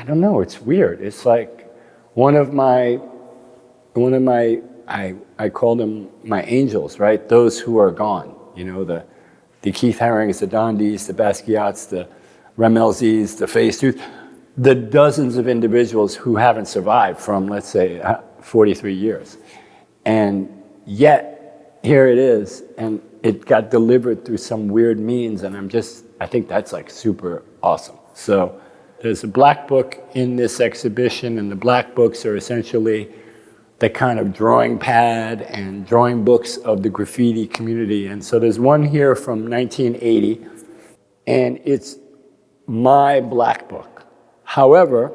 don't know, it's weird. It's like one of my, I call them my angels, right? Those who are gone, you know, the Keith Harings, the Dondis, the Basquiats, the Ramelzis, the Face Tooth, the dozens of individuals who haven't survived from, let's say, 43 years. And yet, here it is, and it got delivered through some weird means, and I think that's like super awesome. So there's a black book in this exhibition, and the black books are essentially the kind of drawing pad and drawing books of the graffiti community. And so there's one here from 1980, and it's my black book. However,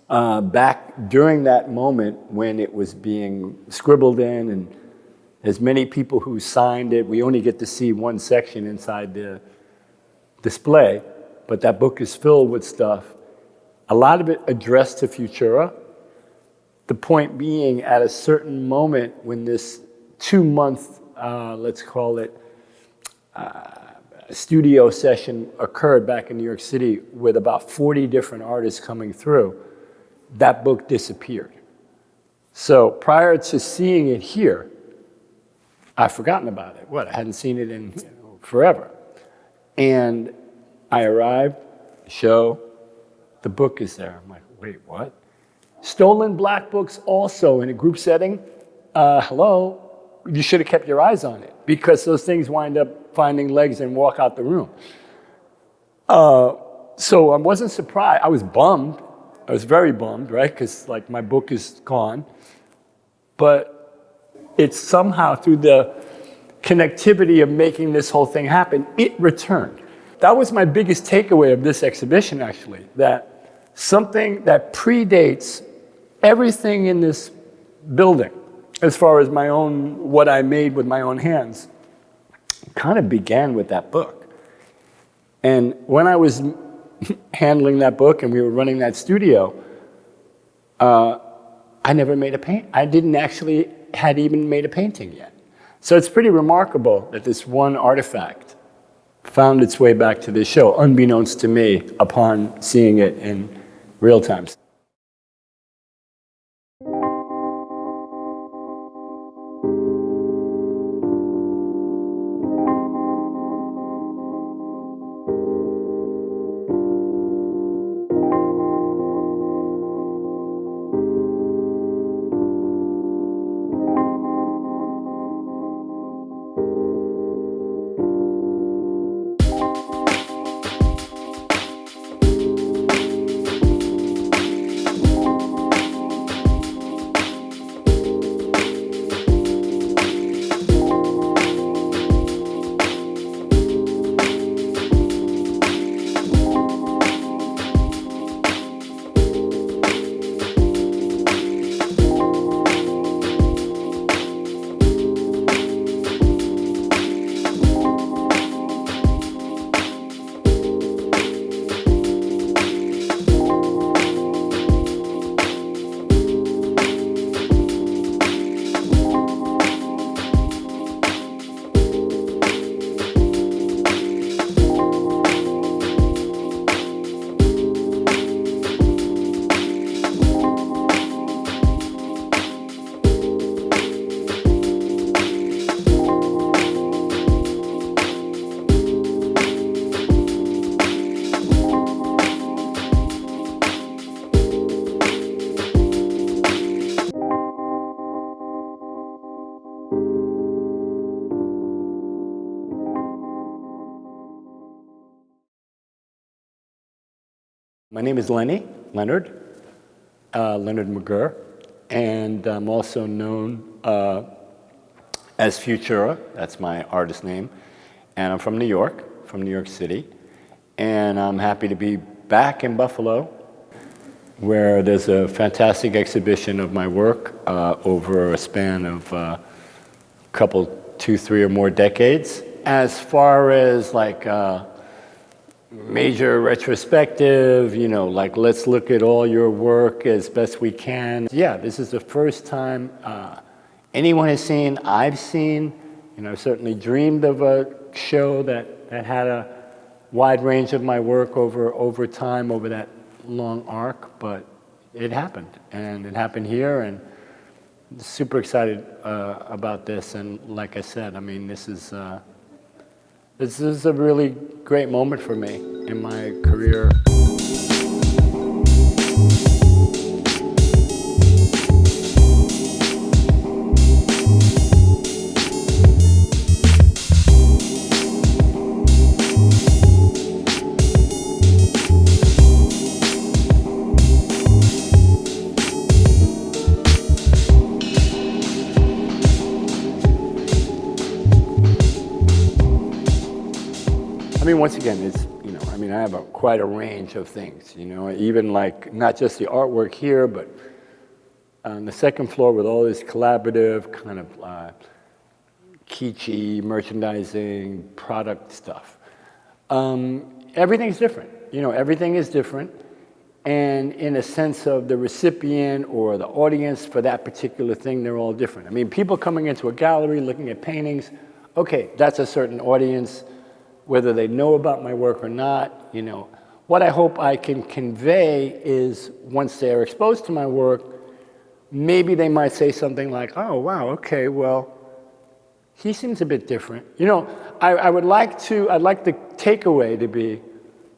back during that moment when it was being scribbled in, and as many people who signed it, we only get to see one section inside the display, but that book is filled with stuff, a lot of it addressed to Futura. The point being, at a certain moment when this 2-month, let's call it, studio session occurred back in New York City with about 40 different artists coming through, that book disappeared. So prior to seeing it here, I've forgotten about it. I hadn't seen it in forever. And I arrived, show, the book is there. I'm like, wait, what? Stolen black books also in a group setting. Hello, you should have kept your eyes on it, because those things wind up finding legs and walk out the room. So I wasn't surprised. I was bummed. I was very bummed, right? Because like my book is gone. But it's somehow through the connectivity of making this whole thing happen, it returned. That was my biggest takeaway of this exhibition, actually, that something that predates everything in this building, as far as my own, what I made with my own hands, kind of began with that book. And when I was handling that book and we were running that studio, I never made a paint. I didn't actually had even made a painting yet. So it's pretty remarkable that this one artifact found its way back to this show, unbeknownst to me, upon seeing it in real time. My name is Leonard McGurr, and I'm also known as Futura. That's my artist name. And I'm from New York City. And I'm happy to be back in Buffalo, where there's a fantastic exhibition of my work over a span of couple, 2, 3 or more decades. As far as like major retrospective, you know, like let's look at all your work as best we can. Yeah, this is the first time anyone has seen, I've seen, you know, certainly dreamed of a show that had a wide range of my work over time, over that long arc, but it happened, and it happened here, and super excited about this. And like I said, I mean, this is a really great moment for me in my career. I mean, once again, it's, I mean, I have quite a range of things, even like not just the artwork here, but on the second floor with all this collaborative kind of kitschy merchandising product stuff. Everything's different, everything is different. And in a sense of the recipient or the audience for that particular thing, they're all different. I mean, people coming into a gallery looking at paintings, okay, that's a certain audience, whether they know about my work or not, What I hope I can convey is once they're exposed to my work, maybe they might say something like, oh, wow, okay, well, he seems a bit different. I'd like the takeaway to be,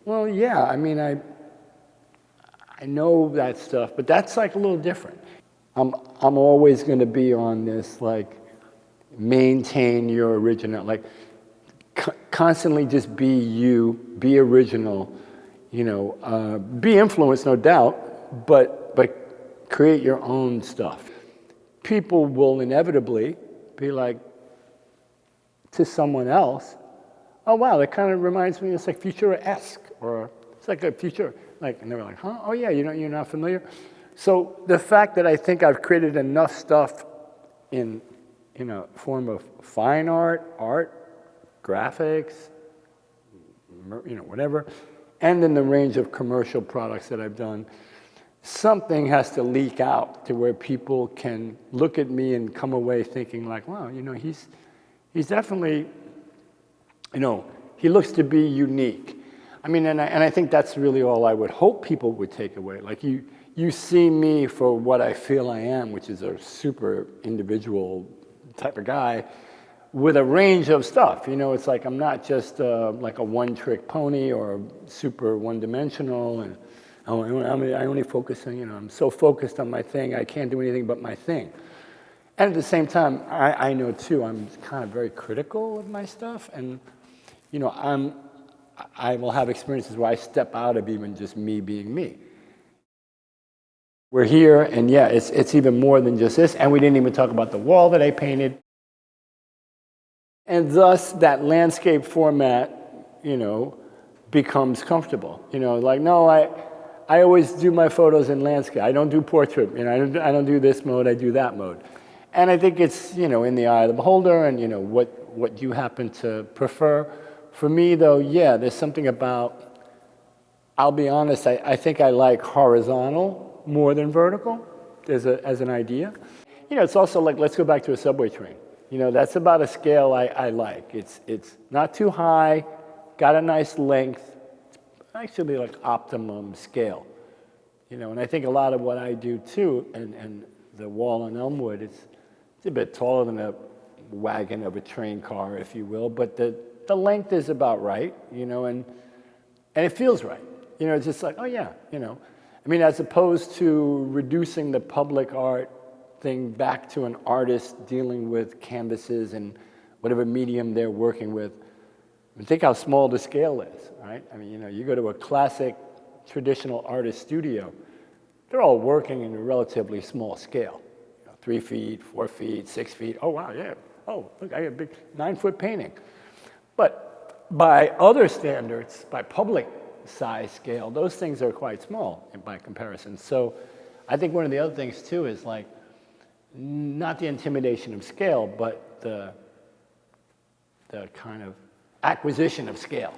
well, yeah, I mean, I know that stuff, but that's like a little different. I'm always going to be on this, like, maintain your original, like, constantly just be you, be original, be influenced, no doubt, but create your own stuff. People will inevitably be like, to someone else, oh wow, that kind of reminds me, it's like Futura-esque, or it's like a future, like, and they were like, huh? Oh yeah, you're not familiar? So the fact that I think I've created enough stuff in a form of fine art, graphics, whatever, and in the range of commercial products that I've done, something has to leak out to where people can look at me and come away thinking like, wow, he's definitely, he looks to be unique. I mean, and I think that's really all I would hope people would take away. Like you see me for what I feel I am, which is a super individual type of guy, with a range of stuff. It's like I'm not just like a one-trick pony or super one-dimensional, and I only focus on, I'm so focused on my thing, I can't do anything but my thing. And at the same time, I know too, I'm kind of very critical of my stuff, and I will have experiences where I step out of even just me being me. We're here, and yeah, it's even more than just this, and we didn't even talk about the wall that I painted. And thus, that landscape format, becomes comfortable. Like, no, I always do my photos in landscape. I don't do portrait. I don't do this mode, I do that mode. And I think it's, in the eye of the beholder and, what you happen to prefer. For me, though, yeah, there's something about, I'll be honest, I think I like horizontal more than vertical as an idea. It's also like, let's go back to a subway train. That's about a scale I like. It's not too high, got a nice length, actually like optimum scale. And I think a lot of what I do too, and the wall on Elmwood, it's a bit taller than a wagon of a train car, if you will, but the length is about right, and it feels right. It's just like, oh yeah, I mean, as opposed to reducing the public art thing back to an artist dealing with canvases and whatever medium they're working with. I mean, think how small the scale is, right? I mean, you go to a classic traditional artist studio, they're all working in a relatively small scale. 3 feet, 4 feet, 6 feet. Oh, wow, yeah. Oh, look, I got a big 9-foot painting. But by other standards, by public size scale, those things are quite small by comparison. So I think one of the other things too is like, not the intimidation of scale, but the kind of acquisition of scale.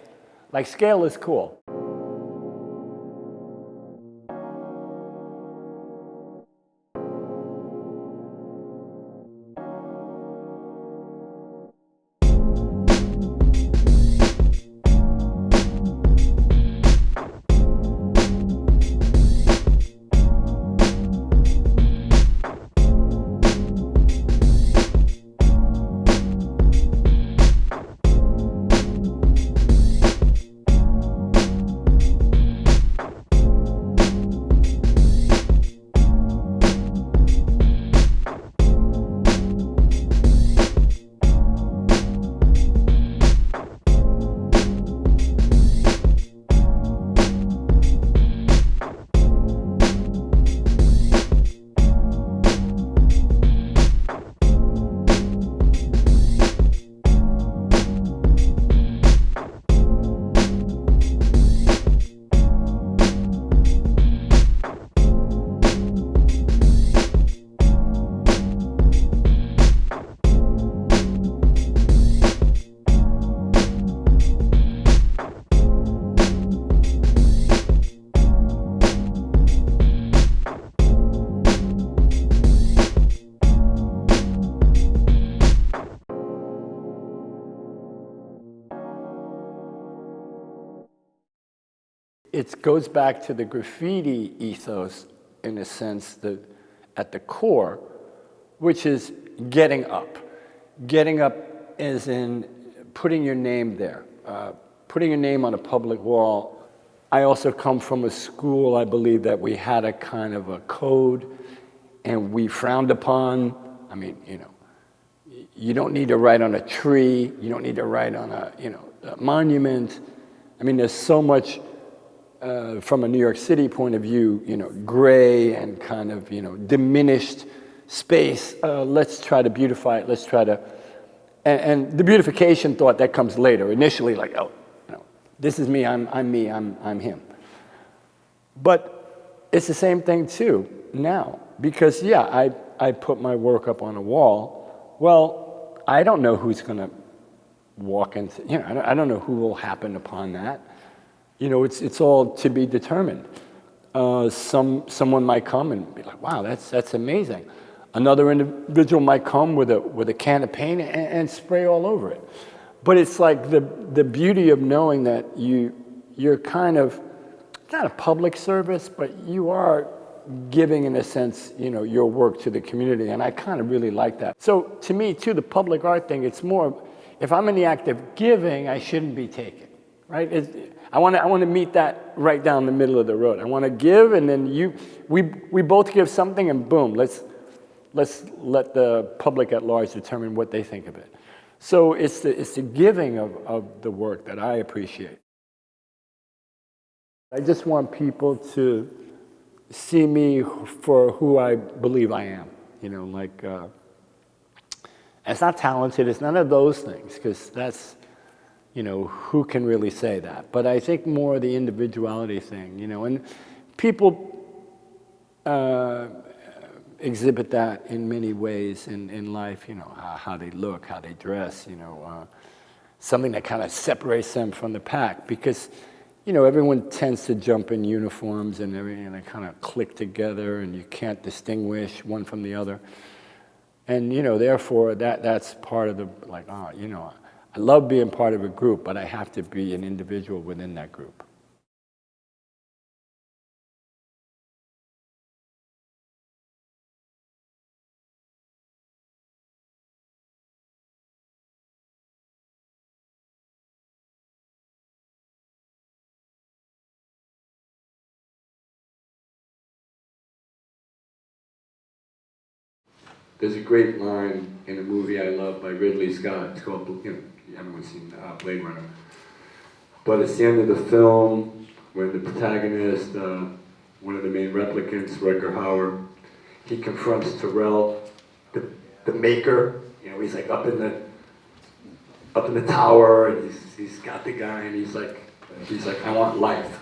Like, scale is cool. it goes back to the graffiti ethos in a sense that at the core, which is getting up. Getting up as in putting your name there, putting your name on a public wall. I also come from a school, I believe, that we had a kind of a code and we frowned upon. I mean, you don't need to write on a tree, you don't need to write on a monument. I mean, there's so much from a New York City point of view, gray and kind of, diminished space. Let's try to beautify it. Let's try to, and the beautification thought that comes later. Initially, like, oh, this is me. I'm him. But it's the same thing too now, because yeah, I put my work up on a wall. Well, I don't know who's going to walk into. I don't know who will happen upon that. It's all to be determined. Someone might come and be like, wow, that's amazing. Another individual might come with a can of paint and spray all over it. But it's like the beauty of knowing that you're kind of, not a public service, but you are giving, in a sense, your work to the community. And I kind of really like that. So to me, too, the public art thing, it's more, if I'm in the act of giving, I shouldn't be taking, right? I want to meet that right down the middle of the road. I want to give, and then we both give something, and boom, let's let the public at large determine what they think of it. So it's the giving of the work that I appreciate. I just want people to see me for who I believe I am. It's not talented, it's none of those things, because that's, who can really say that? But I think more the individuality thing, and people exhibit that in many ways in life, how they look, how they dress, something that kind of separates them from the pack, because, everyone tends to jump in uniforms and everything, and they kind of click together, and you can't distinguish one from the other. And, therefore, that's part of the, I love being part of a group, but I have to be an individual within that group. There's a great line in a movie I love by Ridley Scott. It's called, everyone's seen Blade Runner. But it's the end of the film when the protagonist, one of the main replicants, Rutger Hauer, he confronts Terrell, the maker. He's like up in the tower, and he's got the guy, and he's like, I want life.